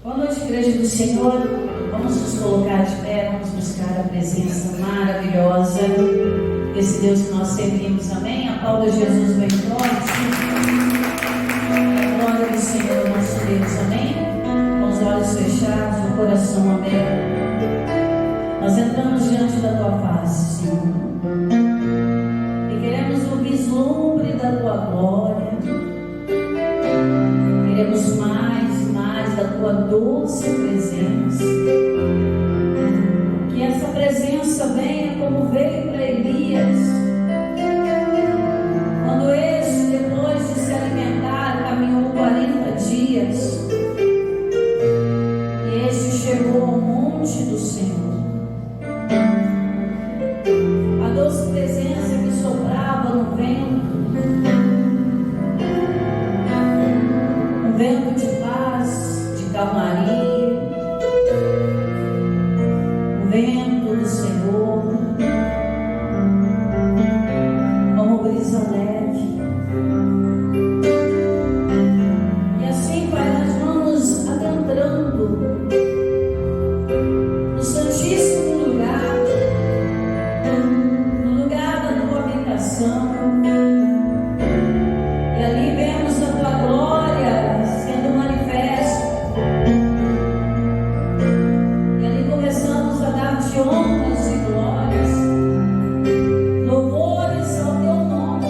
Boa noite, igreja do Senhor. Vamos nos colocar de pé, vamos buscar a presença maravilhosa desse Deus que nós servimos. Amém? A pau de Jesus vem forte. A glória do Senhor, nosso Deus. Amém? Com os olhos fechados, o coração aberto. Nós entramos diante da tua face, Senhor, e queremos o vislumbre da tua glória. Queremos mais e mais da tua doce presença. Que essa presença venha como veio para Elias, quando este, depois de se alimentar, caminhou 40 dias, e este chegou ao monte do Senhor. A doce presença que soprava no vento, um vento de paz, de calmaria, o vento do Senhor, como brisa leve. E assim, Pai, nós vamos adentrando no Santíssimo Lugar, no lugar da tua habitação. E ali vemos a tua glória sendo manifesta. E ali começamos a dar-te honras e glórias, louvores ao teu nome.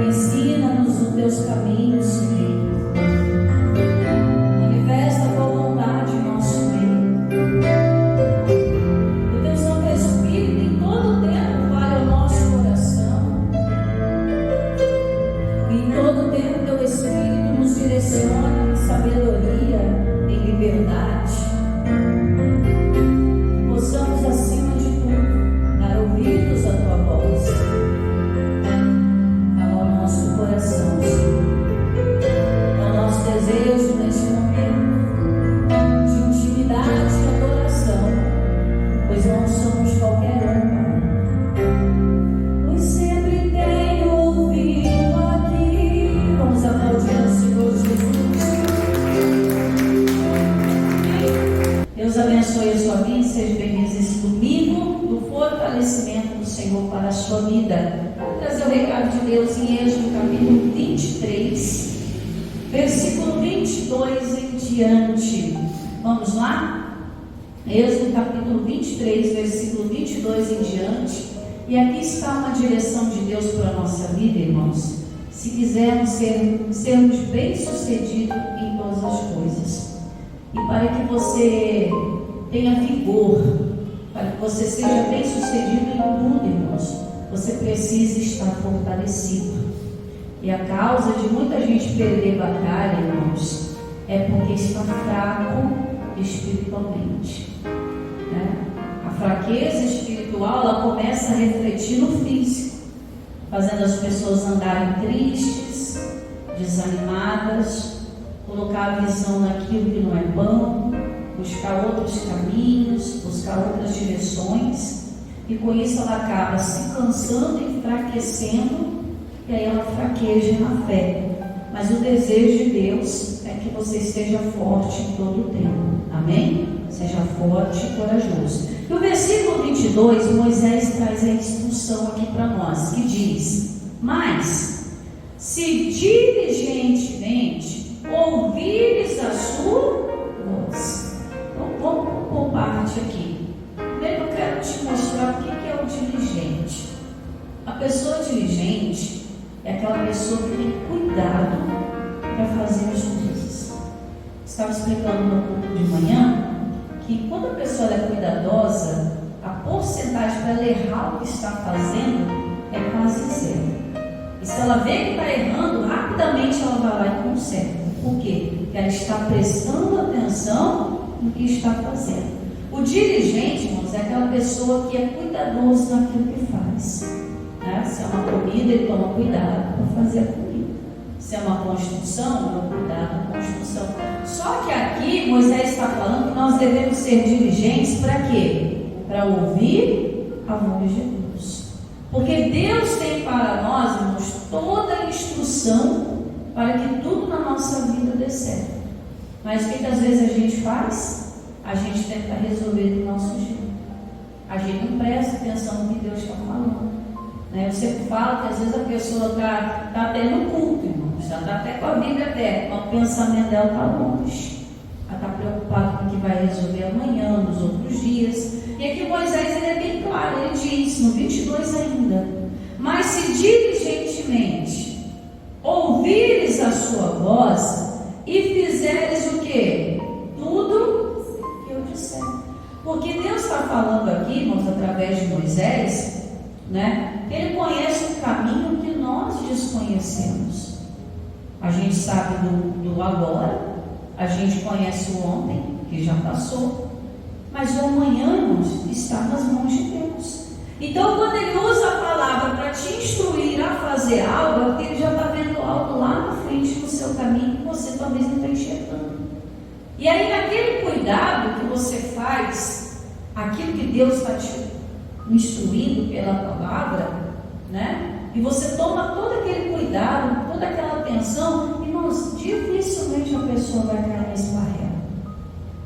Ensina-nos os teus caminhos. nosso meio. Manifesta a tua vontade em nosso meio. O teu Santo Espírito em todo tempo vale ao nosso coração. E em todo tempo teu Espírito nos direciona em sabedoria, em liberdade. Possamos, acima de tudo, dar ouvidos à tua voz, ao nosso coração, Senhor, ao nosso desejo nesse momento de intimidade e adoração, pois não somos qualquer um, Pai. Pois sempre tenho ouvido aqui. Vamos aplaudir o Senhor Jesus. Deus abençoe a sua vida, seja bem-vindo esse domingo do fortalecimento do Senhor para a sua vida. Vou trazer o recado de Deus em Êxodo capítulo 23, versículo 22 em diante. Vamos lá? Êxodo capítulo 23, versículo 22 em diante. E aqui está uma direção de Deus para a nossa vida, irmãos. Se quisermos sermos bem-sucedidos em todas as coisas. E para que você tenha vigor, para que você seja bem-sucedido em tudo, irmãos, você precisa estar fortalecido. E a causa de muita gente perder batalha, irmãos, é porque está fraco espiritualmente, né? A fraqueza espiritual, ela começa a refletir no físico, fazendo as pessoas andarem tristes, desanimadas, colocar a visão naquilo que não é bom, buscar outros caminhos, buscar outras direções, e com isso ela acaba se cansando e enfraquecendo, e aí ela fraqueja na fé. Mas o desejo de Deus é que você esteja forte em todo o tempo, amém? Seja forte e corajoso. No versículo 22, Moisés traz a instrução aqui para nós, que diz: mas se diligentemente ouvires a sua voz. Então vamos por parte aqui. Primeiro eu quero te mostrar o que é o diligente. A pessoa diligente é aquela pessoa que tem cuidado para fazer as coisas. Estava explicando no culto de manhã que quando a pessoa é cuidadosa, a porcentagem para ela errar o que está fazendo é quase zero. E se ela vê que está errando, rapidamente ela vai lá e conserta. Por quê? Porque ela está prestando atenção no que está fazendo. O diligente, irmãos, é aquela pessoa que é cuidadoso naquilo que faz, né? Se é uma comida, ele toma cuidado para fazer a comida. Se é uma construção, toma cuidado na construção. Só que aqui Moisés está falando que nós devemos ser diligentes para quê? Para ouvir a voz de Deus. Porque Deus tem para nós, irmãos, toda a instrução para que tudo na nossa vida dê certo. Mas o que às vezes a gente faz? A gente tenta resolver do nosso jeito. A gente não presta atenção no que Deus está falando, né? Eu sempre falo que às vezes a pessoa está até no culto, irmãos, já está até com a Bíblia aberta, mas o pensamento dela está longe. Ela está preocupada com o que vai resolver amanhã, nos outros dias. E aqui Moisés ele é bem claro, ele diz no 22 ainda: mas se diligentemente ouvires a sua voz e fizeres o quê? Tudo que eu disser. Porque Deus está falando aqui, irmãos, através de Moisés, né? Que ele conhece um caminho que nós desconhecemos. A gente sabe do agora, a gente conhece o ontem, que já passou, mas o amanhã, irmãos, está nas mãos de Deus. Então, quando ele usa a palavra para te instruir a fazer algo, é porque ele já está vendo algo lá na frente no seu caminho que você talvez não está enxergando. E aí, naquele cuidado que você faz, aquilo que Deus está te instruindo pela palavra, né? E você toma todo aquele cuidado, toda aquela atenção, irmãos, dificilmente a pessoa vai cair nesse barreiro.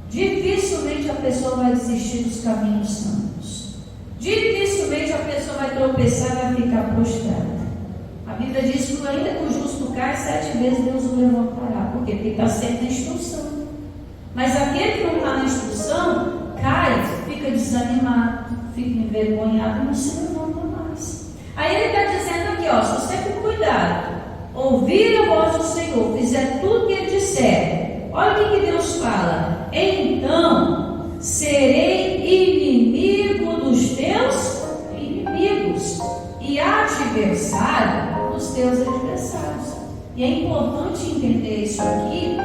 Dificilmente a pessoa vai desistir dos caminhos santos. Dificilmente a pessoa vai tropeçar e vai ficar prostrada. A Bíblia diz que ainda que o justo cai 7 vezes, Deus o levantará. Por quê? Porque está sempre na instrução. Mas aquele que não está na instrução, cai, fica desanimado, fica envergonhado e não se levanta mais. Aí ele está dizendo aqui, ó, se você com cuidado ouvir a voz do Senhor, fizer tudo que Ele disser, olha o que Deus fala: então serei inimigo dos teus inimigos e adversário dos teus adversários. E é importante entender isso aqui,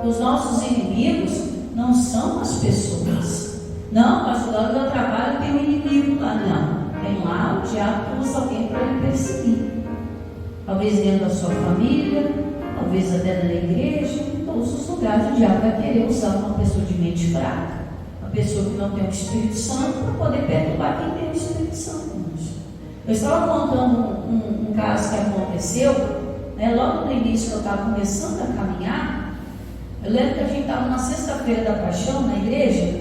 que os nossos inimigos não são as pessoas. Não, pastor, lá no meu trabalho tem um inimigo lá. Não, tem lá o diabo que usa alguém para ele perseguir. Talvez dentro da sua família, talvez até na igreja, em todos os lugares o diabo vai querer usar uma pessoa de mente fraca, uma pessoa que não tem o Espírito Santo, para poder perturbar quem tem o Espírito Santo. Eu estava contando um caso que aconteceu, né, logo no início que eu estava começando a caminhar. Eu lembro que a gente estava na sexta-feira da Paixão, na igreja,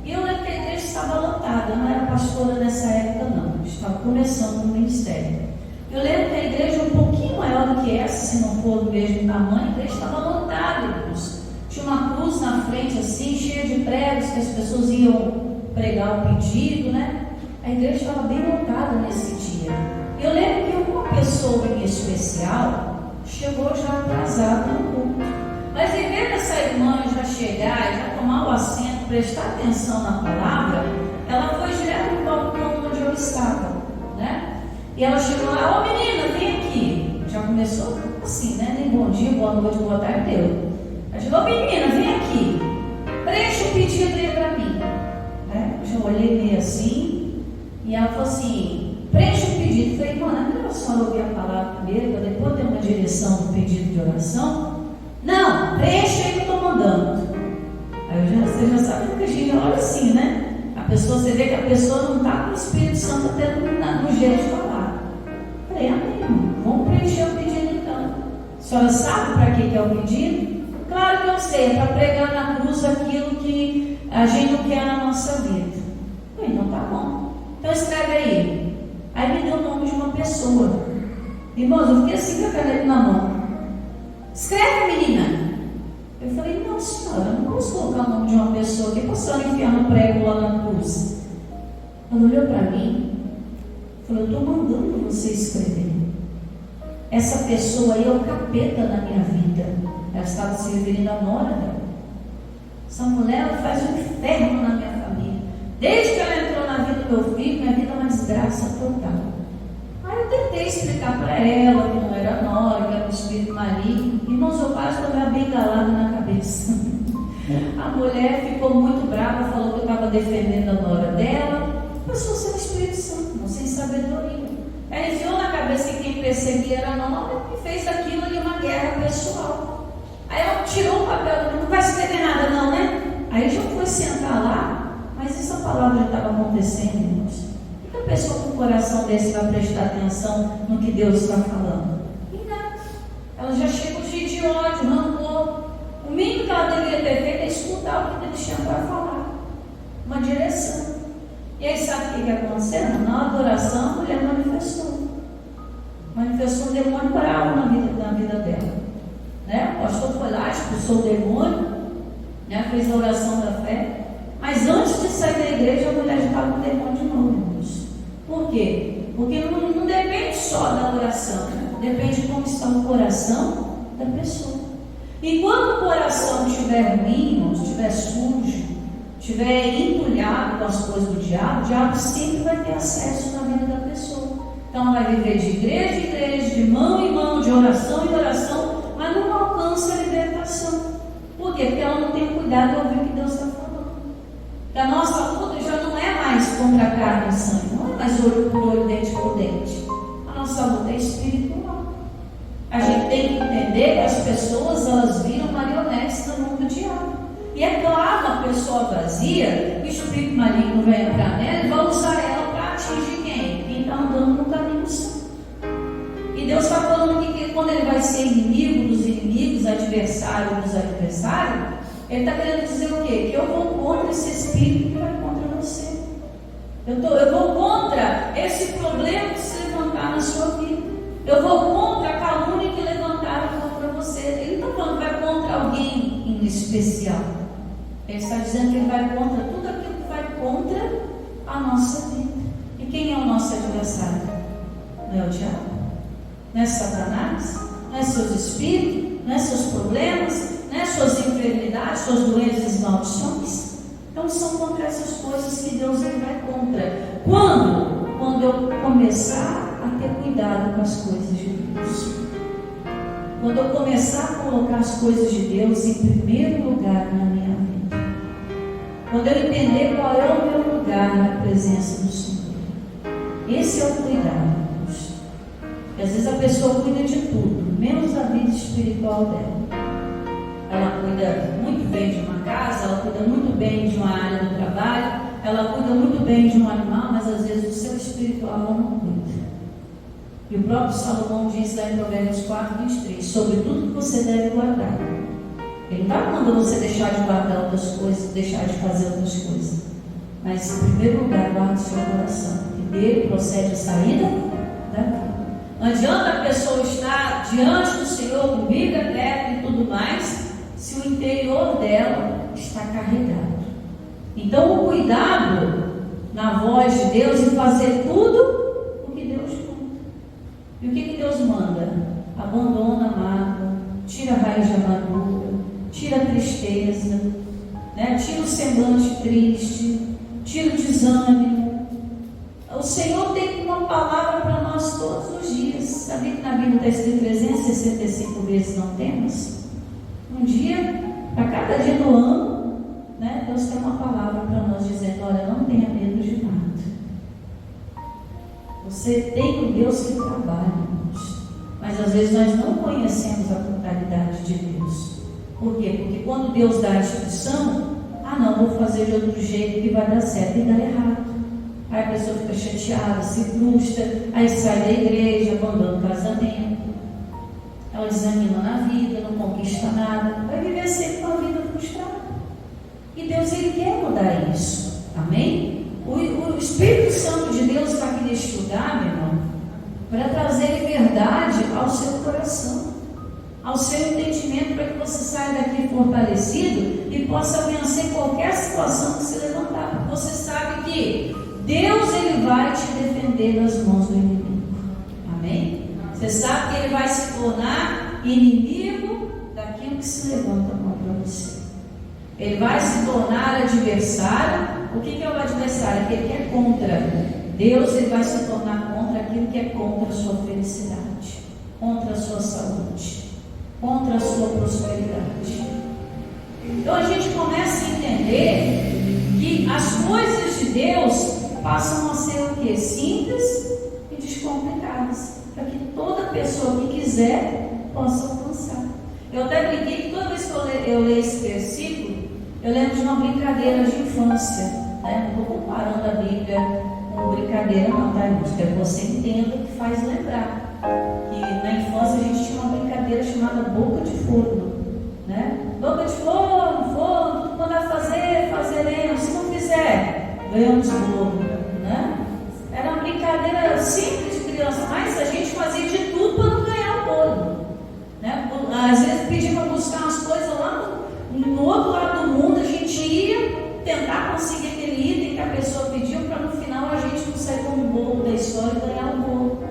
e eu lembro que a igreja estava lotada. Eu não era pastora nessa época, não. Eu estava começando no ministério. Eu lembro que a igreja um pouquinho maior do que essa, se não for do mesmo tamanho, a igreja estava lotada, irmãos. Tinha uma cruz na frente assim, cheia de pregos, que as pessoas iam pregar o pedido, né? A igreja estava bem lotada nesse dia. Eu lembro que uma pessoa em especial chegou já atrasada no culto. Mas em vez dessa irmã já chegar e já tomar o assento, prestar atenção na palavra, ela foi direto no balcão onde eu estava, né? E ela chegou lá: ô menina, vem aqui. Já começou assim, né? Nem bom dia, boa noite, boa tarde deu. Ela chegou: ô menina, vem aqui, preencha o pedido aí para mim, né? Eu já olhei meio assim, e ela falou assim: preencha o pedido. Eu falei: mano, é melhor a senhora ouvir a palavra primeiro, para depois ter uma direção do pedido de oração? Não, preencha aí que eu estou mandando. Aí você já sabe que a gente olha assim, né? A pessoa, você vê que a pessoa não está com o Espírito Santo até no jeito de falar. Falei: amém, vamos preencher o pedido então. A senhora sabe para que é o pedido? Claro que eu sei, é para pregar na cruz aquilo que a gente não quer na nossa vida. Falei: então tá bom. Então escreve aí. Aí me deu o nome de uma pessoa. Irmãos, eu fiquei assim com a caneta na mão. Escreve, menina. Eu falei: não, senhora, eu não posso colocar o nome de uma pessoa aqui para a senhora enfiar no prego lá na cruz. Ela olhou para mim e falou: eu estou mandando você escrever. Essa pessoa aí é o capeta na minha vida. Ela estava se referindo à nora dela. Essa mulher, ela faz um inferno na minha família. Desde que ela entrou na vida do meu filho, minha vida é uma desgraça total. Aí eu tentei explicar para ela que não era nora, que era um espírito maligno. Irmãos, eu quase tomei a bengalada na cabeça. A mulher ficou muito brava, falou que eu estava defendendo a nora dela. Passou sem o Espírito Santo, não, sem sabedoria. Ela enfiou na cabeça que quem perseguia era a nora e fez daquilo ali uma guerra pessoal. Aí ela tirou o papel, não vai escrever nada não, né? Aí já foi sentar lá, mas essa palavra já estava acontecendo, irmãos. A pessoa com o coração desse vai prestar atenção no que Deus está falando? E nada. Ela já chegou cheia de ódio, rancor. O mínimo que ela deveria ter feito é escutar o que Deus tinha para falar. Uma direção. E aí sabe o que aconteceu? Na adoração a mulher manifestou. Manifestou um demônio bravo na vida dela. Né? O pastor foi lá, expulsou o demônio, né? Fez a oração da fé. Mas antes de sair da igreja, a mulher já estava com o demônio de novo, irmãos. Por quê? Porque não depende só da oração, depende de como está o coração da pessoa. E quando o coração estiver ruim, estiver sujo, estiver entulhado com as coisas do diabo, o diabo sempre vai ter acesso na vida da pessoa. Então vai viver de igreja em igreja, de mão em mão, de oração em oração, mas não alcança a libertação. Por quê? Porque ela não tem cuidado de ouvir o que Deus está falando. Que a nossa luta já não é mais contra a carne e sangue, não é mais olho por olho, dente por dente. A nossa luta é espiritual. A gente tem que entender que as pessoas, elas viram marionetes na mão do diabo. E é claro, uma pessoa vazia, o espírito maligno vai entrar nela e vai usar ela para atingir quem? Quem está andando no caminho santo. E Deus está falando que quando Ele vai ser inimigo dos inimigos, adversário dos adversários, Ele está querendo dizer o quê? Que eu vou contra esse espírito que vai contra você. Eu vou contra esse problema que se levantar na sua vida. Eu vou contra a calúnia que levantaram contra você. Ele não está falando que vai contra alguém em especial. Ele está dizendo que Ele vai contra tudo aquilo que vai contra a nossa vida. E quem é o nosso adversário? Não é o diabo? Não é Satanás? não é seus espíritos, não é seus problemas, não é suas enfermidades, suas doenças e maldições. Então são contra essas coisas que Deus ele vai contra. Quando eu começar a ter cuidado com as coisas de Deus. Quando eu começar a colocar as coisas de Deus em primeiro lugar na minha vida. Quando eu entender qual é o meu lugar na presença do Senhor. Esse é o cuidado, irmãos. Porque às vezes a pessoa cuida de tudo, menos da vida espiritual dela. Ela cuida muito bem de uma casa, ela cuida muito bem de uma área do trabalho, ela cuida muito bem de um animal, mas às vezes do seu espiritual ela não cuida. E o próprio Salomão diz lá em Provérbios 4, 23, sobre tudo que você deve guardar. Ele não está mandando você deixar de guardar outras coisas, deixar de fazer outras coisas. Mas em primeiro lugar, guarde o seu coração, porque dele procede a saída da vida. Não adianta a pessoa estar diante do Senhor com vida eterna e tudo mais, se o interior dela está carregado. Então o cuidado na voz de Deus e fazer tudo o que Deus manda. E o que Deus manda? Abandona a mágoa, tira a raiz de amargura, tira a tristeza, né? Tira o semblante triste, tira o desânimo. O Senhor tem uma palavra para nós todos os dias. Sabia que na Bíblia está escrito 365 vezes não temos? Um dia, para cada dia do ano, né, Deus tem uma palavra para nós dizendo: olha, não tenha medo de nada. Você tem um Deus que trabalha, irmãos. Mas às vezes nós não conhecemos a totalidade de Deus. Por quê? Porque quando Deus dá a instrução, não, vou fazer de outro jeito que vai dar certo, e dá errado. Aí a pessoa fica chateada, se frustra, aí sai da igreja, abandona o casamento, ela desanima na vida, não conquista nada, vai viver sempre uma vida frustrada. E Deus, Ele quer mudar isso, amém? O Espírito Santo de Deus está aqui neste lugar, meu irmão, para trazer verdade ao seu coração, ao seu entendimento, para que você saia daqui fortalecido e possa vencer qualquer situação que se levantar, porque você sabe que Deus, Ele vai te defender das mãos do inimigo, amém? Você sabe que Ele vai se tornar inimigo daquilo que se levanta contra você. Ele vai se tornar adversário. O que é o adversário? Aquele que é contra Deus. Ele vai se tornar contra aquilo que é contra a sua felicidade, contra a sua saúde, contra a sua prosperidade. Então a gente começa a entender que as coisas de Deus passam a ser o quê? Simples e descomplicadas, para que toda pessoa que quiser possa alcançar. Eu até brinquei que toda vez que eu leio esse versículo, eu lembro de uma brincadeira de infância, né? Não estou comparando a Bíblia com brincadeira não, tá, irmãos? Quero que você entenda o que faz lembrar que na infância a gente tinha uma brincadeira chamada boca de forno, né? Boca de forno, tudo mandar fazeremos, se não fizer, ganhamos bolo, né? Era uma brincadeira simples de criança, mas a gente fazia de tudo para não ganhar o bolo, né? Às vezes pedia para buscar umas coisas lá no outro lado do mundo, a gente ia tentar conseguir aquele item que a pessoa pediu, para no final a gente não sair como o bolo da história e ganhar o bolo.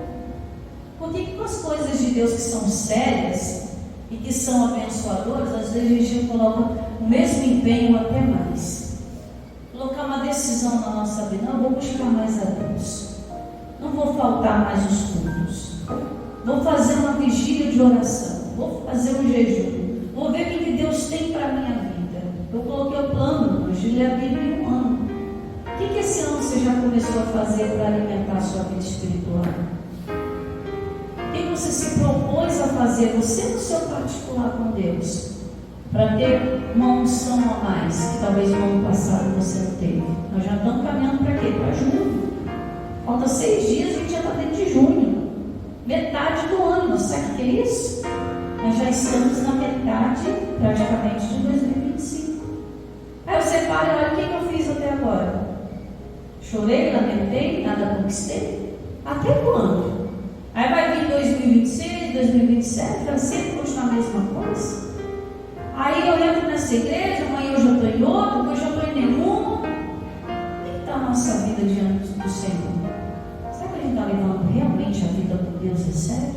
Por que com as coisas de Deus que são sérias e que são abençoadoras, às vezes a gente coloca o mesmo empenho, até mais? Colocar uma decisão na nossa vida: não, eu vou buscar mais a Deus, não vou faltar mais os cultos, vou fazer uma vigília de oração, vou fazer um jejum, vou ver o que Deus tem para a minha vida. Eu coloquei o plano hoje, ler a Bíblia em um ano. O que esse ano você já começou a fazer para alimentar a sua vida espiritual? O que você se propôs a fazer, você no seu particular com Deus, para ter uma unção a mais, que talvez no ano passado você não teve? Nós já estamos caminhando para quê? Para junho. Falta 6 dias, a gente já está dentro de junho. Metade do ano, você sabe o que é isso? Nós já estamos na metade, praticamente, de 2025. Aí você para e olha: o que eu fiz até agora? Chorei, lamentei, nada conquistei? Até quando? Aí vai vir 2026, 2027, vai sempre continuar a mesma coisa. Aí eu entro nessa igreja, amanhã eu já estou em outra, depois eu já estou em nenhuma. Como é que está a nossa vida diante do Senhor? Será que a gente está levando realmente a vida por Deus a sério?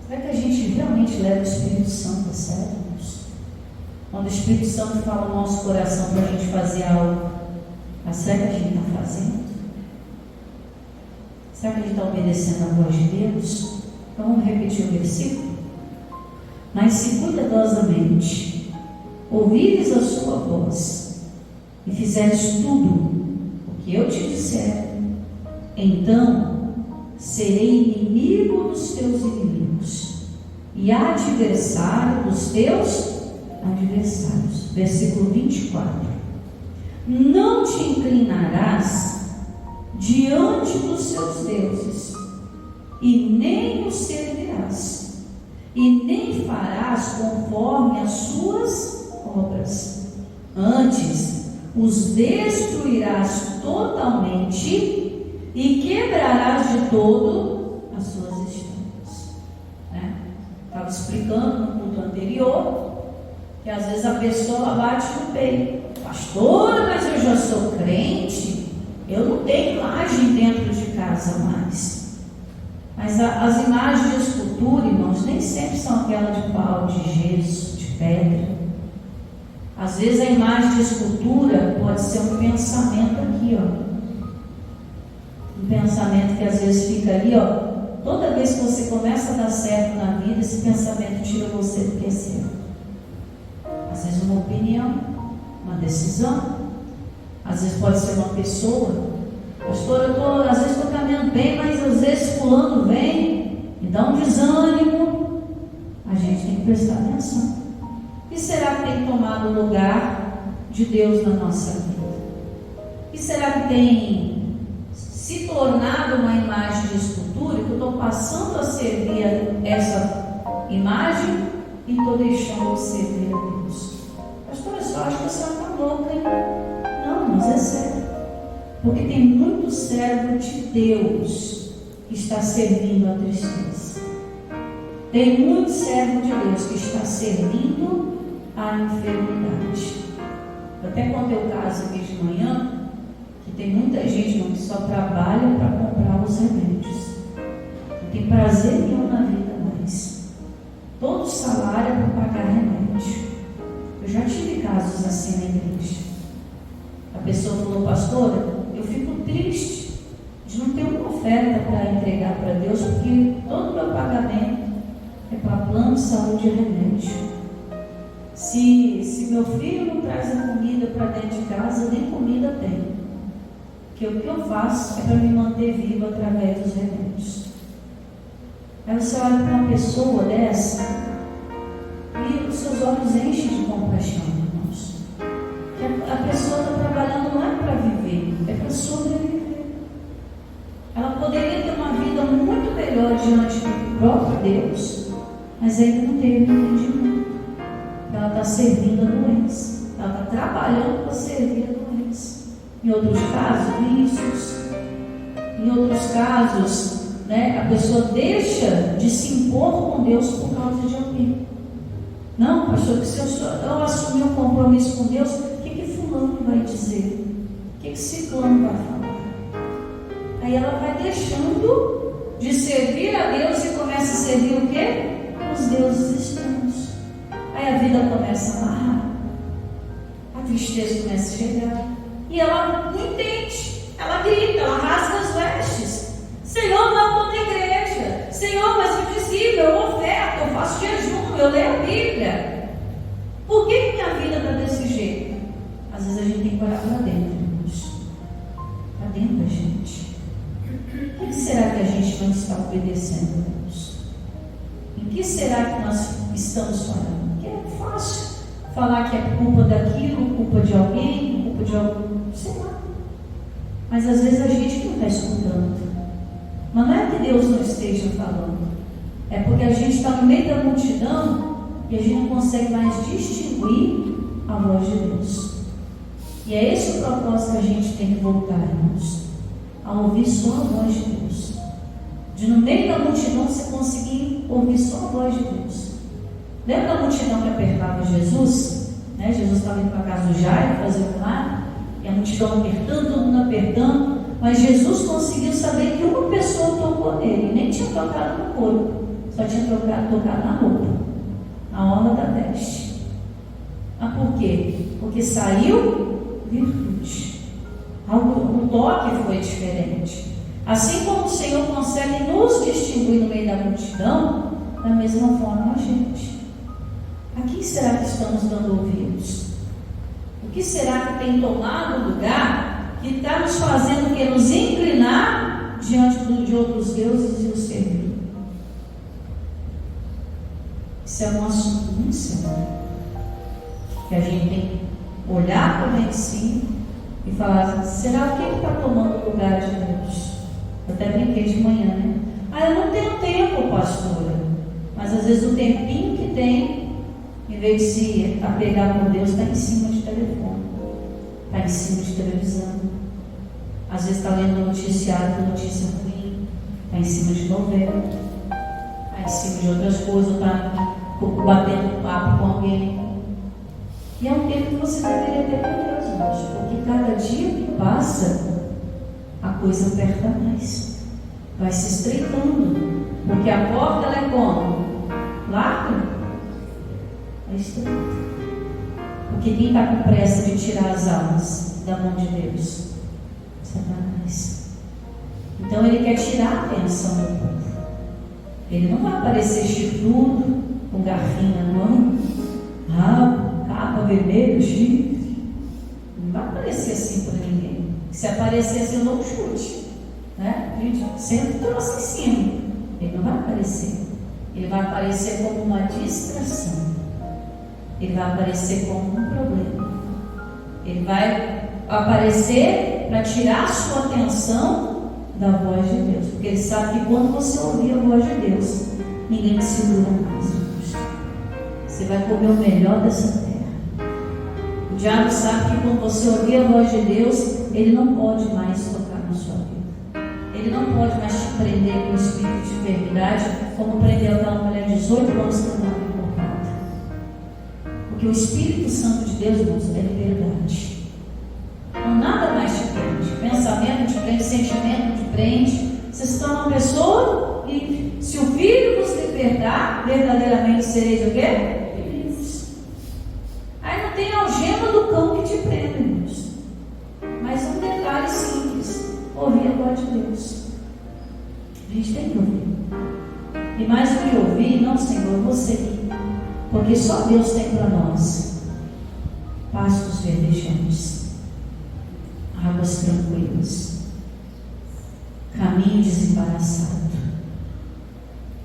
Será que a gente realmente realmente leva o Espírito Santo a sério, irmãos? Quando o Espírito Santo fala no nosso coração para a gente fazer algo, a sério que a gente está fazendo? Será que a gente está obedecendo a voz de Deus? Então vamos repetir o versículo? Mas se cuidadosamente ouvires a sua voz e fizeres tudo o que eu te disser, então serei inimigo dos teus inimigos e adversário dos teus adversários. Versículo 24. Não te inclinarás diante dos seus deuses, e nem os servirás, e nem farás conforme as suas obras. Antes os destruirás totalmente e quebrarás de todo as suas estradas. Estava explicando no culto anterior que às vezes a pessoa bate no peito: pastora, mas eu já sou crente, eu não tenho imagem dentro de casa mais. Mas as imagens de escultura, irmãos, nem sempre são aquelas de pau, de gesso, de pedra. Às vezes a imagem de escultura pode ser um pensamento aqui, um pensamento que às vezes fica ali, toda vez que você começa a dar certo na vida, esse pensamento tira você do que é certo. Às vezes uma opinião, uma decisão, às vezes pode ser uma pessoa. Pastor, às vezes estou caminhando bem, mas às vezes fulano vem, me dá um desânimo. A gente tem que prestar atenção. E será que tem tomado o lugar de Deus na nossa vida? E será que tem se tornado uma imagem de escultura, que eu estou passando a servir essa imagem e estou deixando de servir a Deus? Pastor, eu só acho que a senhora está louca, hein? Não, mas é sério. Porque tem muito servo de Deus que está servindo a tristeza. Tem muito servo de Deus que está servindo a enfermidade. Eu até contei o caso aqui de manhã, que tem muita gente que só trabalha para comprar os remédios. Não tem prazer nenhum na vida mais. Todo salário é para pagar remédio. Eu já tive casos assim na igreja. A pessoa falou: pastora, eu fico triste de não ter uma oferta para entregar para Deus, porque todo o meu pagamento é para plano de saúde e remédio. Se meu filho não traz a comida para dentro de casa, nem comida tem. Porque o que eu faço é para me manter vivo através dos remédios. Aí você olha para uma pessoa dessa e os seus olhos enchem de compaixão, irmãos. Que a pessoa está trabalhando não é para viver, é para sobreviver. Ela poderia ter uma vida muito melhor diante do próprio Deus, mas ainda não teve entendimento. Ela está servindo a doença, ela está trabalhando para servir a doença. Em outros casos, vícios. Em outros casos, a pessoa deixa de se impor com Deus por causa de alguém. Não, pastor, se eu assumir um compromisso com Deus, o que fulano vai dizer? O que ciclano vai falar? Aí ela vai deixando de servir a Deus e começa a servir o quê? Os deuses estranhos. Aí a vida começa a amarrar, a tristeza começa a chegar, e ela não entende, ela grita, ela rasga as vestes: Senhor, não estou na igreja, Senhor, mas eu dizimo, eu oferto, eu faço jejum, eu leio a Bíblia. Por que minha vida está desse jeito? Às vezes a gente tem que olhar para dentro, irmãos, para dentro da gente. O que será que a gente não está obedecendo a Deus? Em que será que nós estamos falando? Porque é fácil falar que é culpa daquilo, culpa de alguém, culpa de algum, sei lá. Mas às vezes a gente não está escutando. Mas não é que Deus não esteja falando, é porque a gente está no meio da multidão e a gente não consegue mais distinguir a voz de Deus. E é esse o propósito que a gente tem que voltar, irmãos, a ouvir só a voz de Deus. De no meio da multidão você conseguir ouvir só a voz de Deus. Lembra da multidão que apertava Jesus? Jesus estava indo para a casa do Jairo fazer um milagre, e a multidão apertando, todo mundo apertando, mas Jesus conseguiu saber que uma pessoa tocou nele, nem tinha tocado no corpo, só tinha tocado na roupa, na orla da veste. Mas por quê? Porque saiu virtude. O toque foi diferente. Assim como o Senhor consegue nos distinguir no meio da multidão, da mesma forma a gente. A quem será que estamos dando ouvidos? O que será que tem tomado lugar que está nos fazendo que nos inclinar diante de outros deuses e os servir? Isso é um assunto muito sério, que a gente tem que olhar para dentro de si e falar: será que ele está tomando o lugar de Deus? Eu até brinquei de manhã, né? Eu não tenho tempo, pastora. Mas às vezes o tempinho que tem, em vez de se apegar com Deus, está em cima de telefone, está em cima de televisão. Às vezes está lendo noticiário com notícia ruim, está em cima de novela, está em cima de outras coisas, está batendo papo com alguém. E é um tempo que você deveria ter com Deus, irmãos, porque cada dia que passa, a coisa aperta mais, vai se estreitando, porque a porta ela é como? Larga, é estreita. Porque quem está com pressa de tirar as almas da mão de Deus? Satanás. Então ele quer tirar a atenção do povo. Ele não vai aparecer chifrudo, com garfinho na mão, rabo, capa vermelha, chifre. Não vai aparecer assim para ninguém. Se aparecer assim, eu dou um chute, né? A gente sempre trouxe em cima. Ele não vai aparecer. Ele vai aparecer como uma distração. Ele vai aparecer como um problema. Ele vai aparecer para tirar a sua atenção da voz de Deus. Porque ele sabe que quando você ouvir a voz de Deus, ninguém te segura mais. Você vai comer o melhor dessa terra. O diabo sabe que quando você ouvir a voz de Deus, ele não pode mais tocar na sua vida. Ele não pode mais te prender com o espírito de enfermidade, como prendeu aquela mulher de 18 anos que estava equivocada. Porque o Espírito Santo de Deus, irmãos, é liberdade. Então nada mais te prende. Pensamento te prende, sentimento te prende. Você se torna uma pessoa livre. Se o Filho vos libertar, verdadeiramente sereis o quê? Livres. Aí não tem algema do cão que te prende, irmãos. Mas um detalhe simples: ouvir a voz de Deus. A gente tem que ouvir. E mais do que ouvir, não, Senhor, eu vou seguir. Porque só Deus tem para nós pastos verdejantes, águas tranquilas, caminho desembaraçado.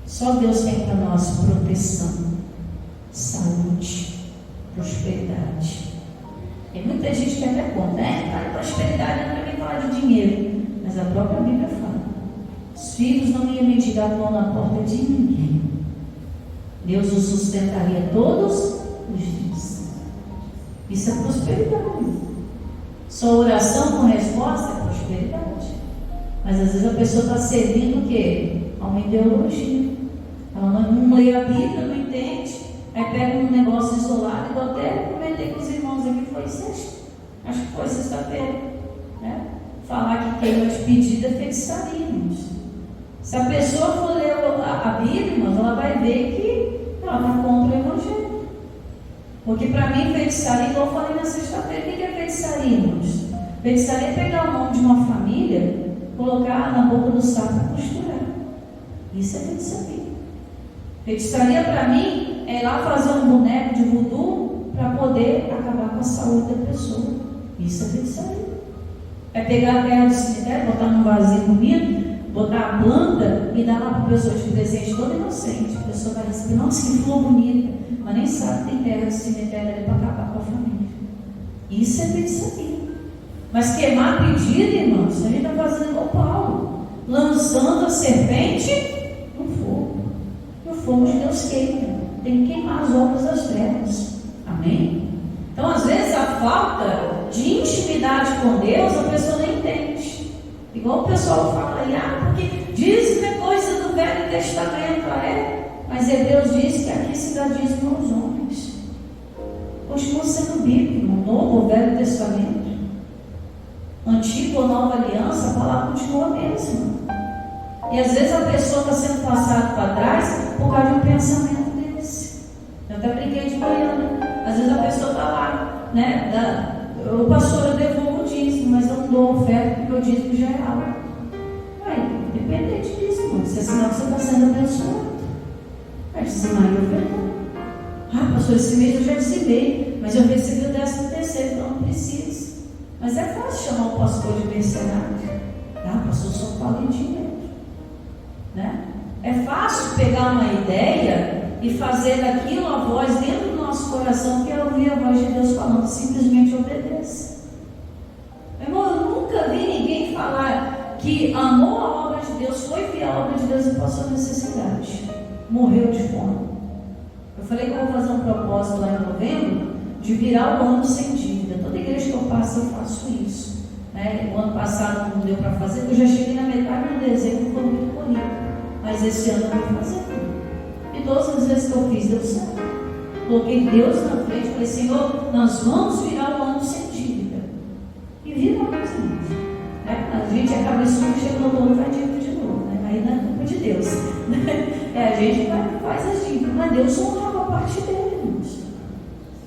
Só Deus tem para nós proteção, saúde, prosperidade. Tem muita gente que até conta, né? Prosperidade não é nem falar de dinheiro, mas a própria Bíblia fala: os filhos não iam mendigar a mão na porta de ninguém. Deus os sustentaria todos os dias. Isso é prosperidade. Só oração com resposta é prosperidade. Mas às vezes a pessoa está servindo o quê? A uma ideologia. Ela não lê a Bíblia, não entende. Aí pega um negócio isolado, igual até comentei com os irmãos aqui, foi sexta, acho que foi sexta-feira, né? Falar que queima de pedido é feitiçaria, irmãos. Se a pessoa for ler a Bíblia, irmãos, ela vai ver que ela está contra o Evangelho. Porque para mim, feitiçaria, igual eu falei na sexta-feira, o que é feitiçaria, irmãos? Feitiçaria é pegar o nome de uma família, colocar na boca do sapo e costurar. Isso é feitiçaria. Feitiçaria para mim é ir lá fazer um boneco de voodoo para poder acabar com a saúde da pessoa. Isso é feitiçaria. É pegar a terra do cemitério, botar num vasinho bonito, botar a planta e dar lá para a pessoa de presente todo inocente. A pessoa vai receber, nossa, que flor bonita, mas nem sabe que tem terra do cemitério ali para acabar com a família. Isso é feitiçaria. Mas queimar pedido, irmãos, a gente está fazendo igual Paulo, lançando a serpente no fogo. E o fogo de Deus queima. Tem que queimar as obras das trevas. Amém? Então, às vezes, a falta de intimidade com Deus, a pessoa nem entende. Igual o pessoal fala aí, porque diz que é coisa do Velho Testamento, mas Hebreus diz que aqui se dá dízimo aos homens. Continua sendo bíblico, no Novo ou Velho Testamento. Antiga ou Nova Aliança, a palavra continua a mesma. E às vezes a pessoa está sendo passada para trás por causa de um pensamento desse. Eu até brinquei de manhã, né? Às vezes a pessoa está lá, né? O pastor, eu devolvo o dízimo, mas eu não dou oferta porque o dízimo já é alto. Vai, dependente disso, irmão. Isso é sinal que você está sendo abençoado. Vai dizimar e ofertar. Pastor, esse mês eu já dizimei, mas eu recebi o 13º, então não precisa. Mas é fácil chamar o pastor de mercenário. Pastor, só fala em dinheiro, né? É fácil pegar uma ideia e fazer daquilo a voz dentro do nosso coração, que é ouvir a voz de Deus falando. Simplesmente obedeça. Irmão, eu nunca vi ninguém falar que amou a obra de Deus, foi fiel à obra de Deus e passou necessidade, morreu de fome. Eu falei que eu vou fazer um propósito lá em novembro de virar o ano sem dívida. Toda igreja que eu passo, eu faço isso, né? O ano passado não deu para fazer, eu já cheguei na metade do dezembro, foi muito corrido. Mas esse ano eu vou fazer. E todas as vezes que eu fiz, deu certo. Coloquei Deus na frente, falei, Senhor, nós vamos virar o ano sem dívida. E viramos, irmãos. A gente acaba isso, chega no outubro, vai dívida de novo, né? Aí não é culpa de Deus. A gente faz as dívidas, mas Deus honrava a parte dele, irmãos.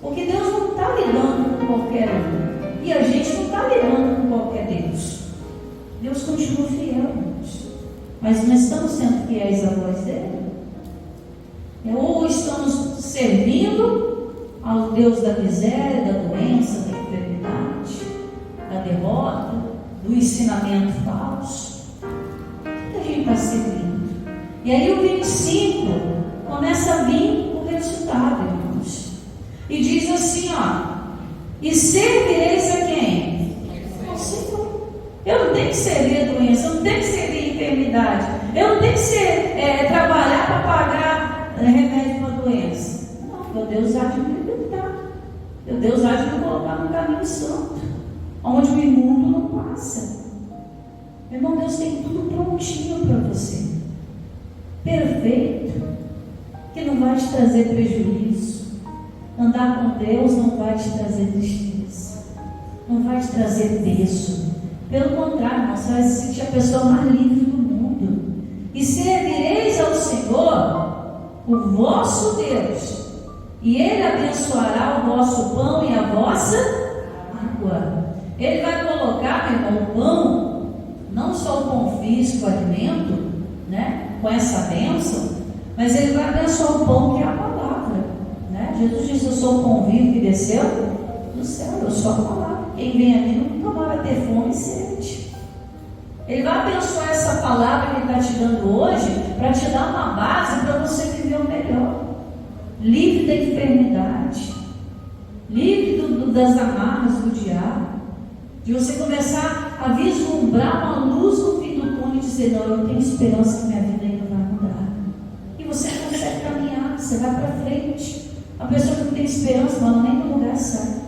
Porque Deus não está lidando com qualquer um. E a gente não está lidando com qualquer Deus. Deus continua fiel, irmãos. Mas nós estamos sendo fiéis à voz dele? Ou estamos servindo ao Deus da miséria, da doença, da enfermidade, da derrota, do ensinamento falso? O que a gente está servindo? E aí o 25 começa a vir o resultado, irmãos. E diz assim, e servireis a quem? Ao Senhor. Eu não tenho que servir a doença, eu não tenho que servir a enfermidade, eu não tenho que trabalhar para pagar remédio para a doença. Não, meu Deus há de me libertar. Meu Deus há de me colocar no caminho santo, onde o imundo não passa. Meu irmão, Deus tem tudo prontinho para você, perfeito, que não vai te trazer prejuízo. Andar com Deus não vai te trazer tristeza, não vai te trazer peso. Pelo contrário, você vai se sentir a pessoa mais livre do mundo. E servireis ao Senhor, o vosso Deus, e Ele abençoará o vosso pão e a vossa água. Ele vai colocar, meu irmão, o pão, não só o pão físico, o alimento, né, com essa bênção, mas Ele vai abençoar o pão que é a palavra, né? Jesus disse, eu sou o pão vivo que desceu do céu, eu sou a palavra. Quem vem a mim nunca mais vai ter fome e sede. Ele vai abençoar essa palavra que Ele está te dando hoje, para te dar uma base para você viver o melhor, livre da enfermidade, livre das amarras do diabo, de você começar a vislumbrar uma luz no fim do túnel e dizer, não, eu tenho esperança que minha vida ainda vai mudar. E você consegue caminhar, você vai para frente. A pessoa que não tem esperança, mas nem no lugar certo.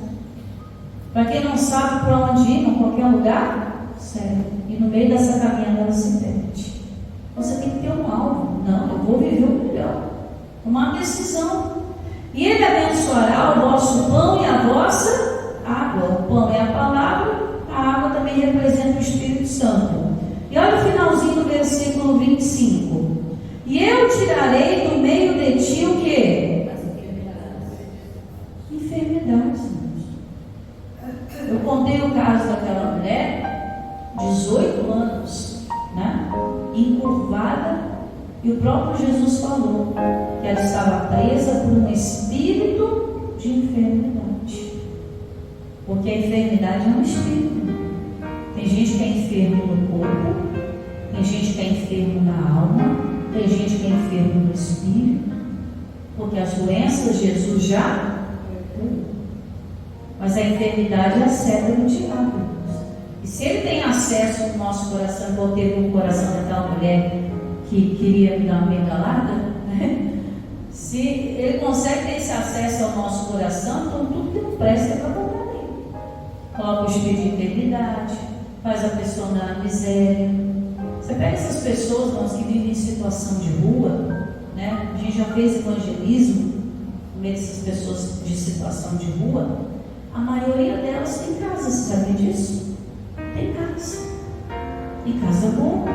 Para quem não sabe para onde ir, em qualquer lugar, segue. E no meio dessa caminhada ela se perde. Você tem que ter um alvo. Não, eu vou viver o melhor. Uma decisão. E Ele abençoará o vosso pão e a vossa água. O pão é a palavra, a água também representa o Espírito Santo. E olha o finalzinho do versículo 25. E eu tirarei do meio de ti o quê? Enfermidades. Eu contei o caso daquela mulher, 18 anos, né? Encurvada, e o próprio Jesus falou que ela estava presa por um espírito de enfermidade. Porque a enfermidade é um espírito. Tem gente que é enfermo no corpo, tem gente que é enfermo na alma, tem gente que é enfermo no espírito. Porque as doenças Jesus já curou. Mas a enfermidade é a seta do diabo. E se ele tem acesso no nosso coração, igual teve no coração daquela mulher que queria me dar uma bengalada, né? Se ele consegue ter esse acesso ao nosso coração, então tudo que não presta é para botar nele. Coloca o espírito de enfermidade, faz a pessoa andar na miséria. Você pega essas pessoas, irmãos, que vivem em situação de rua, né? A gente já fez evangelismo no meio dessas pessoas de situação de rua. A maioria delas tem casa, você sabe disso? Tem casa. E casa boa.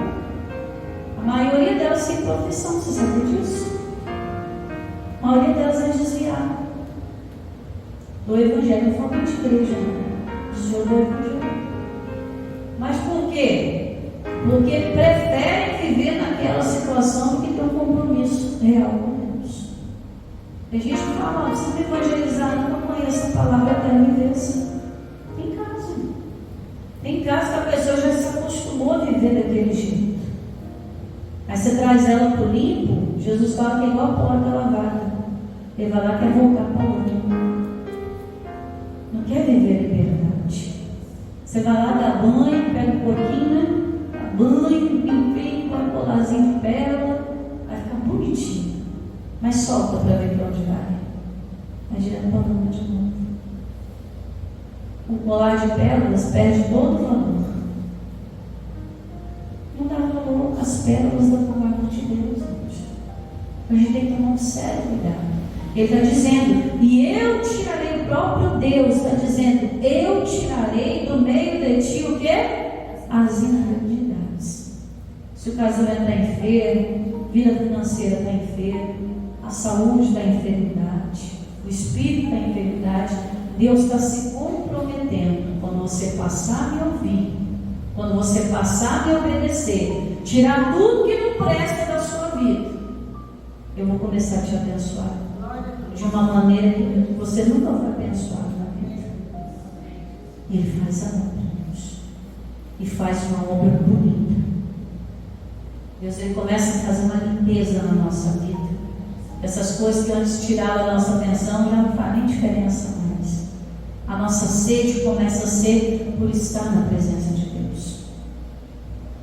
A a maioria delas sem profissão, você sabe disso? A maioria delas é desviada do Evangelho, não falando de igreja, não. Desviou do Evangelho. Mas por quê? Porque preferem viver naquela situação do que ter um compromisso real com Deus. Tem gente que fala, você não evangelizar, não conhece a palavra até a vivência. Tem caso. Tem caso que a pessoa já se acostumou a viver daquele jeito. Aí você traz ela para o limpo, Jesus fala que é igual a porta lavada. Ele vai lá e quer voltar para o limpo. Não quer viver a liberdade. Você vai lá, dá banho, pega um pouquinho, né? Dá banho, limpinho, põe um colarzinho de pérola, vai ficar bonitinho. Mas solta para ver para onde vai. Vai direto para a lama de novo. O colar de pérolas perde todo o valor. Não dá valor às pérolas da palavra de Deus, gente. A gente tem que tomar um sério cuidado. Ele está dizendo, e eu tirarei, o próprio Deus está dizendo, eu tirarei do meio de ti o quê? As enfermidades. Se o casamento está enfermo, vida financeira está enferma, a saúde está em enfermidade, o espírito está em enfermidade, Deus está se comprometendo, quando você passar a me ouvir, quando você passar a me obedecer, tirar tudo que não presta da sua vida, eu vou começar a te abençoar de uma maneira que você nunca foi abençoado na vida. Ele faz a obra, Deus, e faz uma obra bonita. Deus, ele começa a fazer uma limpeza na nossa vida. Essas coisas que antes tiravam a nossa atenção já não faz nem diferença mais. A nossa sede começa a ser por estar na presença de Deus.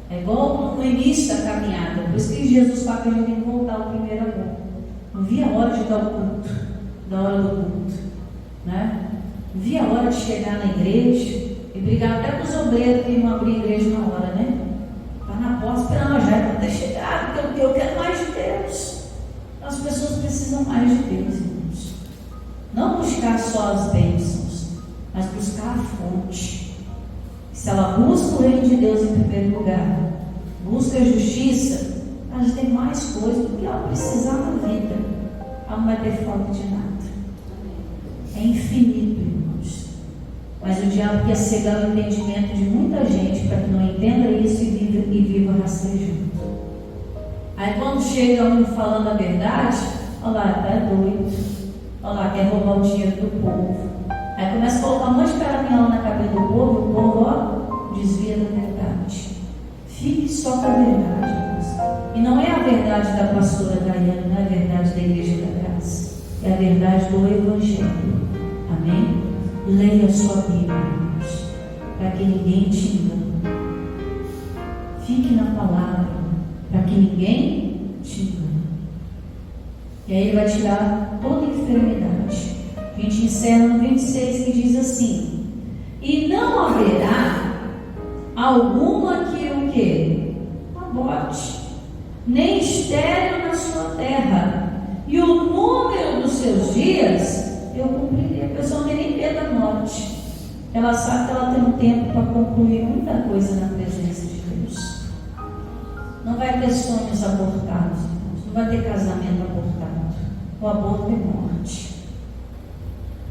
É igual no início da caminhada. Por isso que Jesus fala que a gente tem que voltar ao primeiro amor. Não via a hora de dar o culto, da hora do culto, né? Não via a hora de chegar na igreja e brigar até com os obreiros que iam abrir a igreja na hora, né? Está na porta esperando, já é para ter chegado, porque eu quero mais de Deus. As pessoas precisam mais de Deus, irmãos. Não buscar só as bênçãos, mas buscar a fonte. Se ela busca o reino de Deus em primeiro lugar, busca a justiça, ela tem mais coisas do que ela precisar na vida. Ela não vai ter falta de nada. É infinito, irmãos. Mas o diabo quer cegar o entendimento de muita gente para que não entenda isso e viva rastejando. Aí quando chega um falando a verdade, olha lá, tá doido. Olha lá, quer roubar o dinheiro do povo. Aí começa a colocar um monte de caraminhão na cabeça do povo, o povo, ó, desvia da verdade. Fique só com a verdade, irmãos. E não é a verdade da pastora Daiane, não é a verdade da Igreja da Graça. É a verdade do Evangelho. Amém? Leia a sua Bíblia, irmãos, para que ninguém te engane. Fique na palavra, para que ninguém te engane. E aí ele vai tirar toda a enfermidade. A gente encerra no 26, que diz assim: e não haverá alguma que o quê? Aborte, nem estéril na sua terra, e o número dos seus dias eu cumprirei. A pessoa não tem nem medo da morte. Ela sabe que ela tem um tempo para concluir muita coisa na presença de Deus. Não vai ter sonhos abortados, não vai ter casamento abortado. O aborto é morte.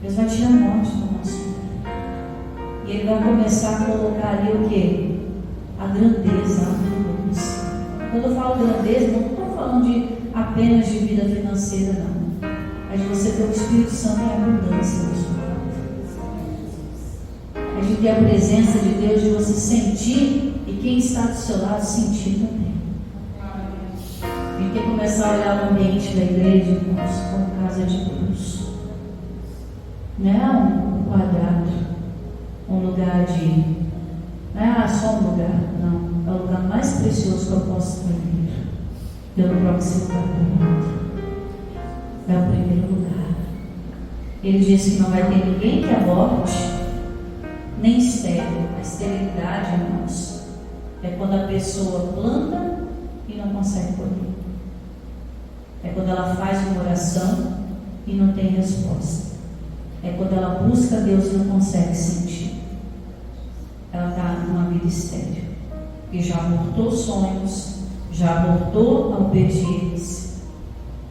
Deus vai tirar a morte do nosso mundo. E Ele vai começar a colocar ali o quê? A grandeza, a abundância. Quando eu falo grandeza, não estou falando de apenas de vida financeira, não. Mas de você ter o Espírito Santo em abundância na sua vida. É de ter a presença de Deus, de você sentir, e quem está do seu lado sentir também. A gente tem que começar a olhar o ambiente da igreja, irmãos, como casa de Deus. Não é um quadrado, um lugar de... não é só um lugar, não. É o lugar mais precioso que eu posso ter. Pelo próximo lugar do mundo. É o primeiro lugar. Ele disse que não vai ter ninguém que aborte, nem estéril. A esterilidade, irmãos, é quando a pessoa planta e não consegue colher. É quando ela faz uma oração e não tem resposta. É quando ela busca Deus e não consegue sentir. Ela está numa vida estéril. E já abortou sonhos, já voltou a obediência.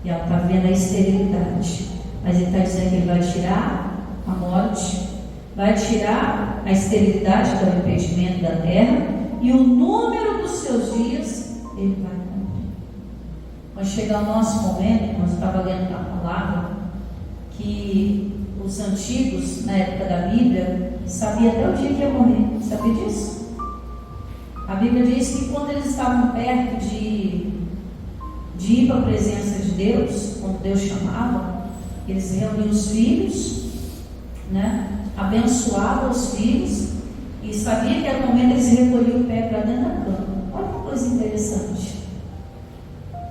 E ela está vendo a esterilidade. Mas ele está dizendo que ele vai tirar a morte, vai tirar a esterilidade, que é o impedimento da terra, e o número dos seus dias ele vai cumprir. Quando chegar o nosso momento, nós estávamos lendo a palavra, que os antigos, na época da Bíblia, sabiam até o dia que ia morrer. Sabia disso? A Bíblia diz que quando eles estavam perto de ir para a presença de Deus, quando Deus chamava, eles reuniam os filhos, né? Abençoavam os filhos, e sabia que era o momento eles recolhiam o pé para dentro da cama. Olha que coisa interessante.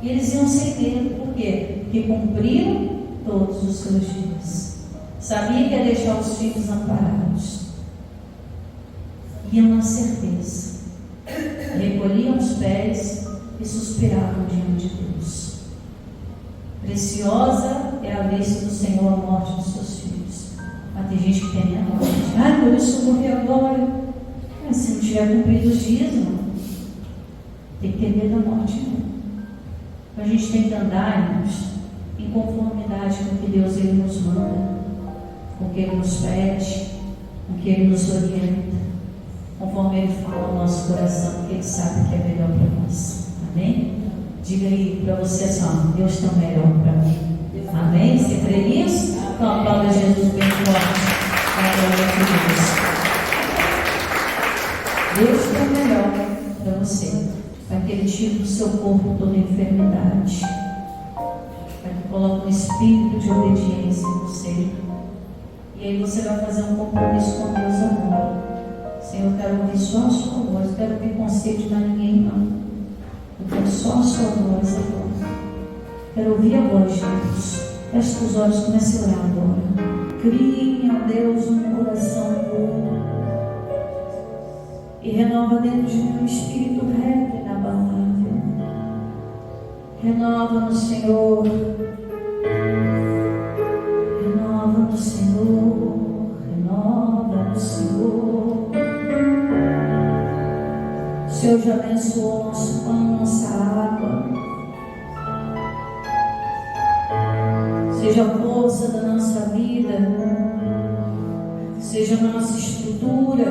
E eles iam sem medo. Por quê? Porque cumpriram todos os seus dias. Sabia que ia deixar os filhos amparados. Iam na certeza. Recolhiam os pés e suspiravam diante de Deus. Preciosa é a vista do Senhor a morte dos seus filhos. Mas tem gente que tem a morte. Ai, por isso eu morri agora. Mas se não tiver cumprido os dias, não. Tem que ter medo da morte, não. A gente tem que andar, irmãos, em conformidade com o que Deus ele nos manda, com o que Ele nos pede, com o que Ele nos orienta, conforme Ele fala no nosso coração, porque Ele sabe que é melhor para nós. Amém? Diga aí para você assim: Deus tem o melhor para mim. Amém? Você crê nisso? Então aplauda Jesus bem forte. Deus tem o melhor para você. Para que Ele tire do seu corpo toda enfermidade, para que coloque um espírito de obediência em você. E aí você vai fazer um compromisso com Deus agora. Senhor, eu quero ouvir só a sua voz. Eu quero ouvir conselho de mais ninguém, não. Eu quero só a sua voz agora. Quero ouvir a voz de Deus. Feche os olhos, comece a orar agora. Crie, ó Deus, um coração puro. E renova dentro de mim um espírito reto e inabalável. Renova-nos, Senhor. Renova-nos, Senhor. Renova-nos, Senhor. O Senhor já abençoou nosso pão, nossa água. Seja a força da nossa vida, seja a nossa estrutura,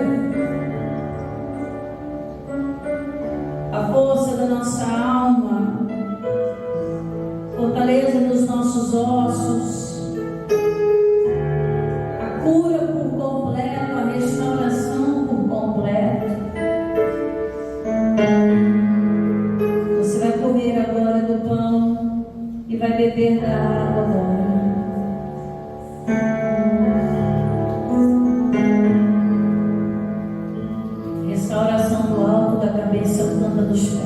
a força da nossa alma, fortaleza dos nossos ossos, a cura por completo, a restauração por completo. Você vai comer agora do pão e vai beber da água agora. Restauração do alto da cabeça, planta dos pés.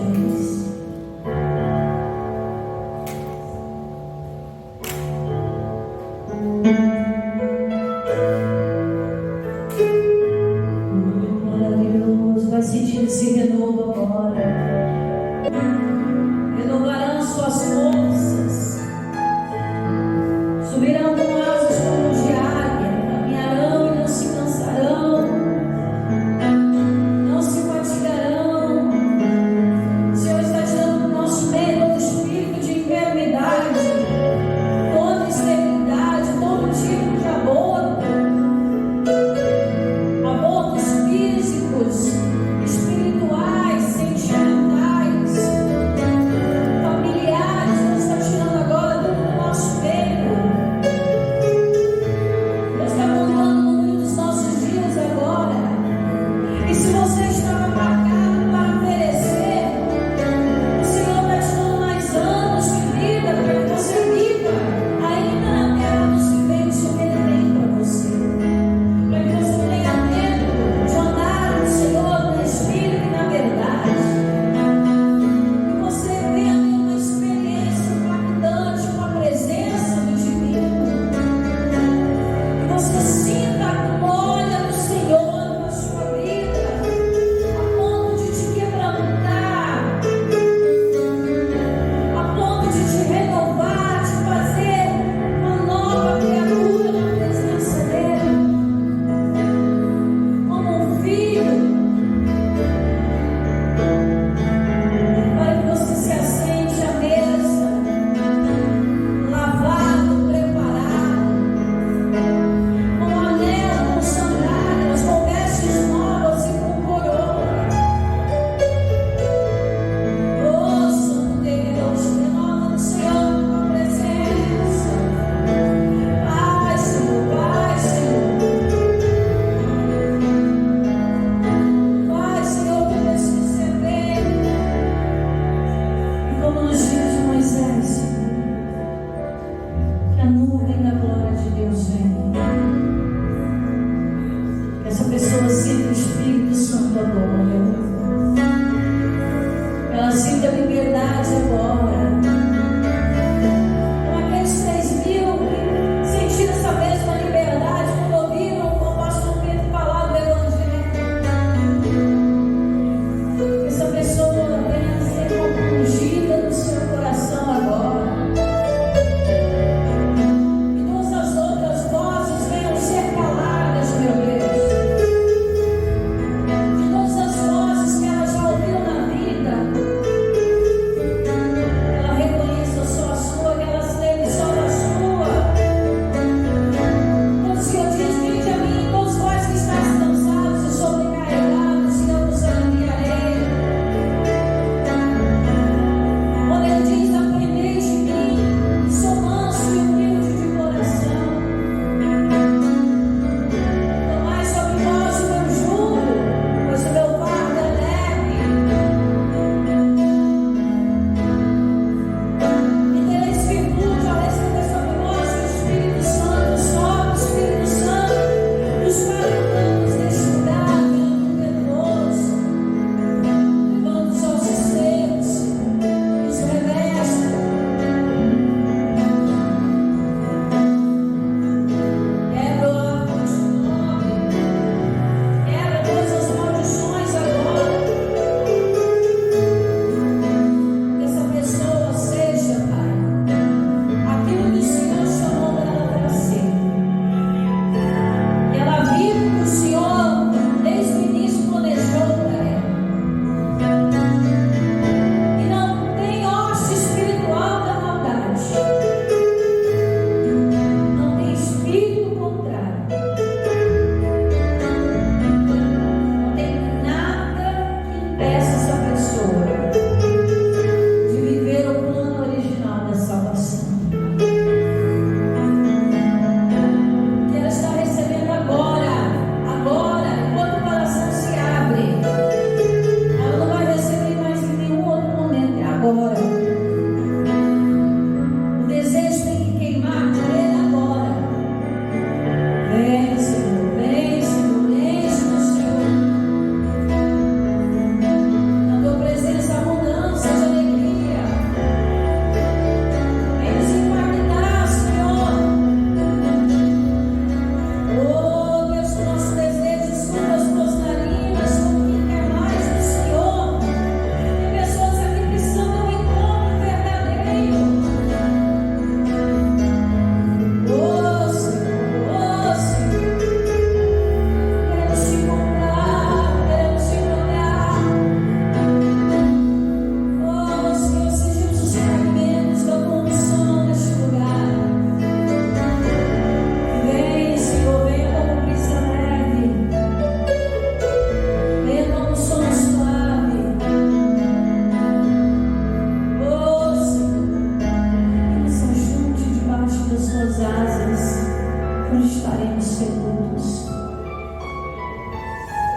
segundos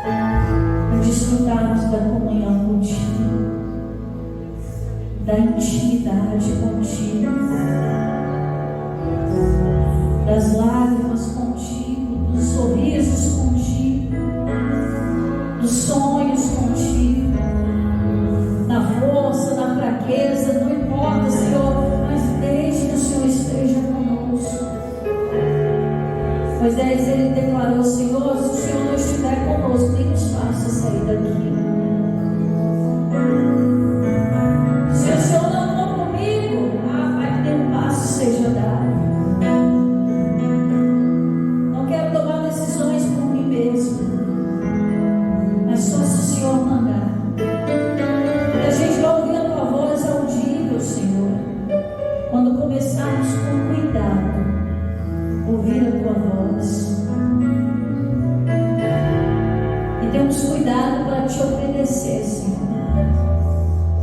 para desfrutarmos da comunhão contigo, da intimidade contigo, das lágrimas contigo, dos sorrisos contigo, dos sonhos contigo, na força, na fraqueza, não importa, Senhor, mas desde que o Senhor esteja conosco. Moisés, ele declarou: Senhor, se o Senhor não estiver conosco, nem nos faça sair daqui. Se o Senhor não for comigo, Pai, que nenhum passo seja dado. Não quero tomar decisões por mim mesmo, mas só se o Senhor mandar. E a gente vai ouvir a tua voz audível, Senhor, quando começarmos com cuidado ouvir a tua voz. E temos cuidado para te obedecer, Senhor.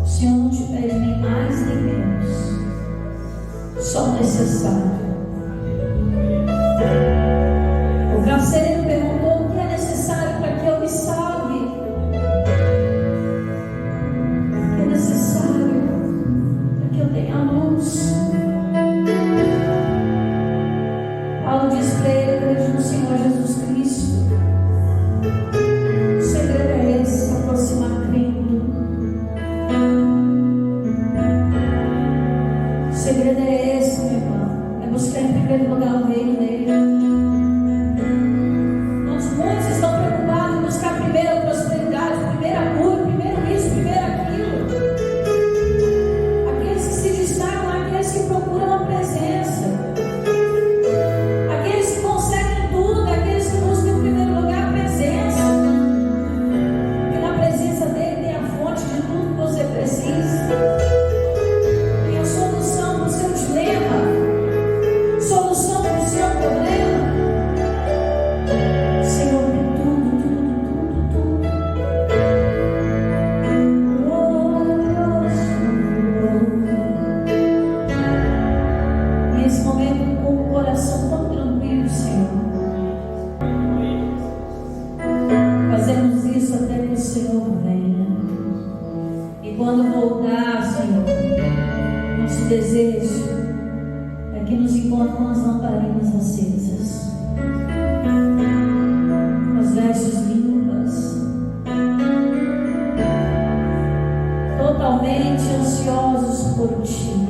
O Senhor não te pede nem mais nem menos, só o necessário. O carcereiro perguntou: o que é necessário para que eu me salve? O que é necessário para que eu tenha luz? Paulo diz para ele: crede no Senhor Jesus Cristo. O segredo é esse, se aproximar crendo. O segredo é esse, meu irmão, é buscar em primeiro lugar o reino dele. Muitos estão preocupados em buscar primeiro a prosperidade, primeiro a cura, primeiro isso, primeiro aquilo. Aqueles que se destacam, aqueles que procuram a presença, aqueles que conseguem tudo, aqueles que buscam em primeiro lugar a presença. Porque na presença dele tem a fonte de tudo que você precisa. Tem a solução para o seu dilema, solução para o seu problema. Senhor, tem tudo, tudo, tudo, tudo. E nesse momento, com o coração tão tranquilo, Senhor, fazemos isso até que o Senhor venha. E quando voltar, Senhor, nosso desejo é que nos encontre com as lamparinas acesas, as vestes limpas, totalmente ansiosos por Ti.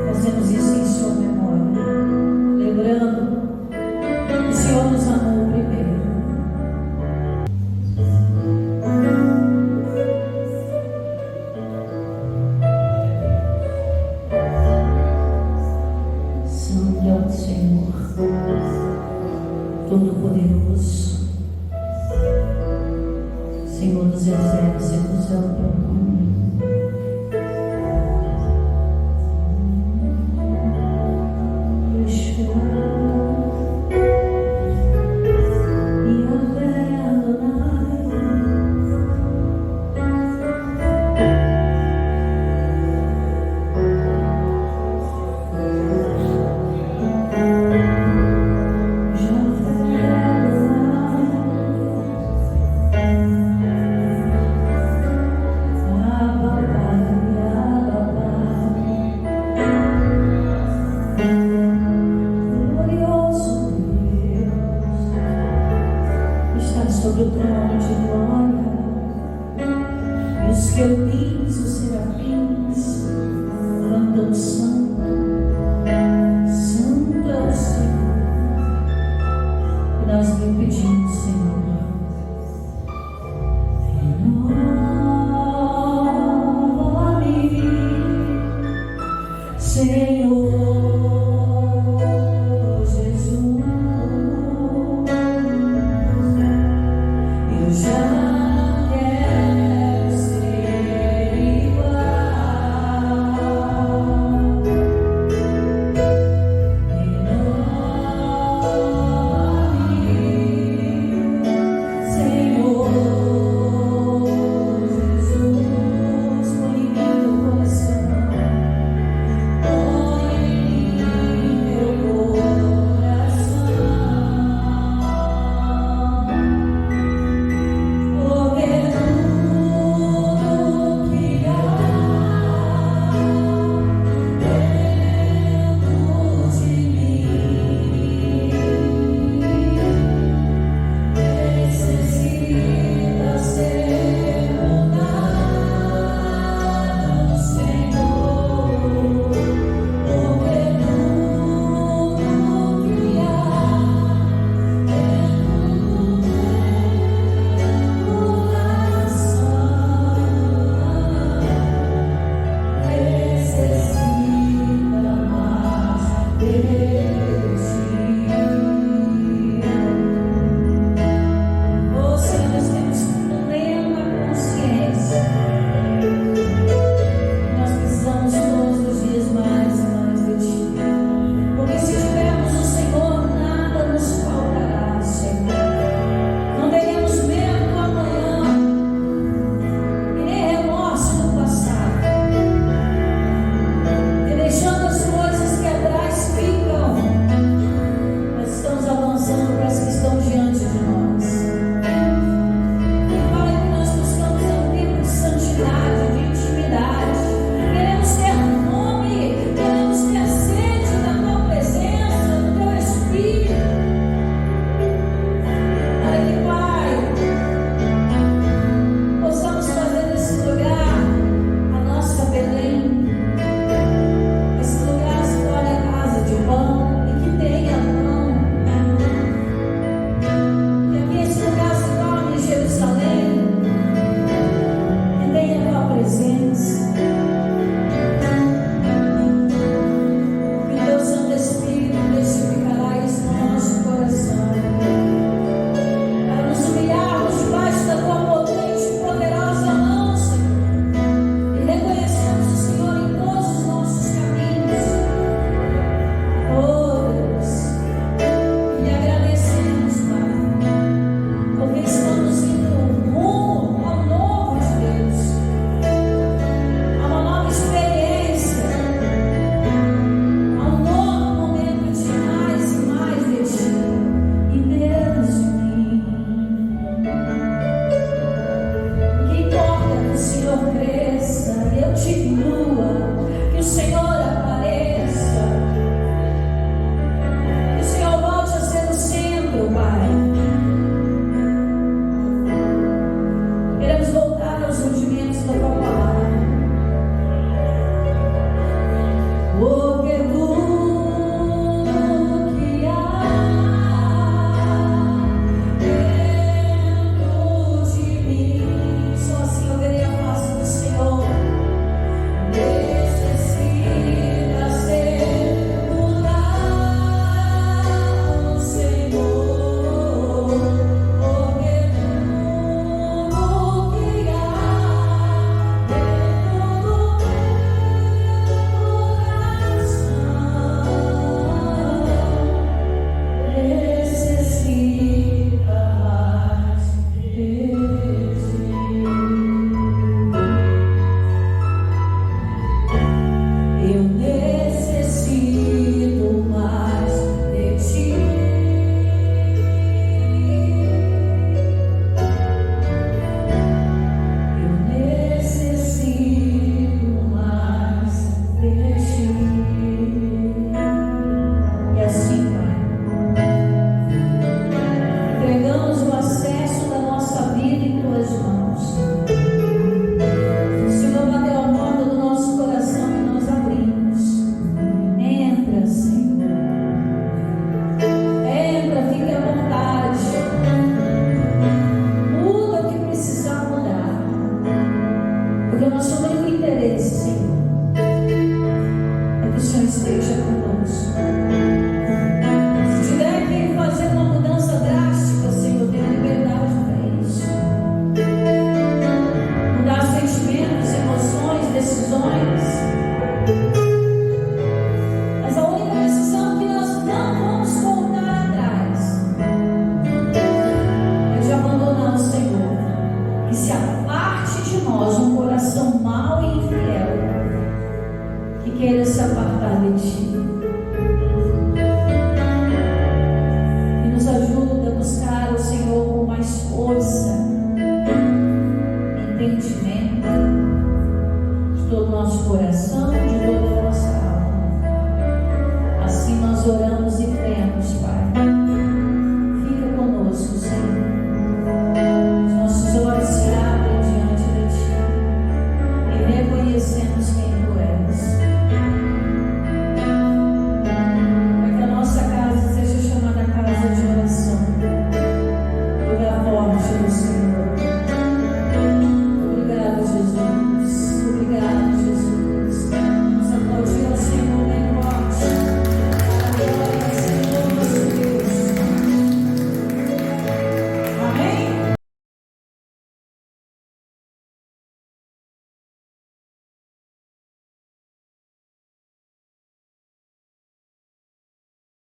Fazemos isso em Sua memória, lembrando que o Senhor nos amou primeiro. Santo é o Senhor, Todo-Poderoso, Senhor dos Exércitos, é o teu nome. Glorioso Deus está sobre o trono de glória.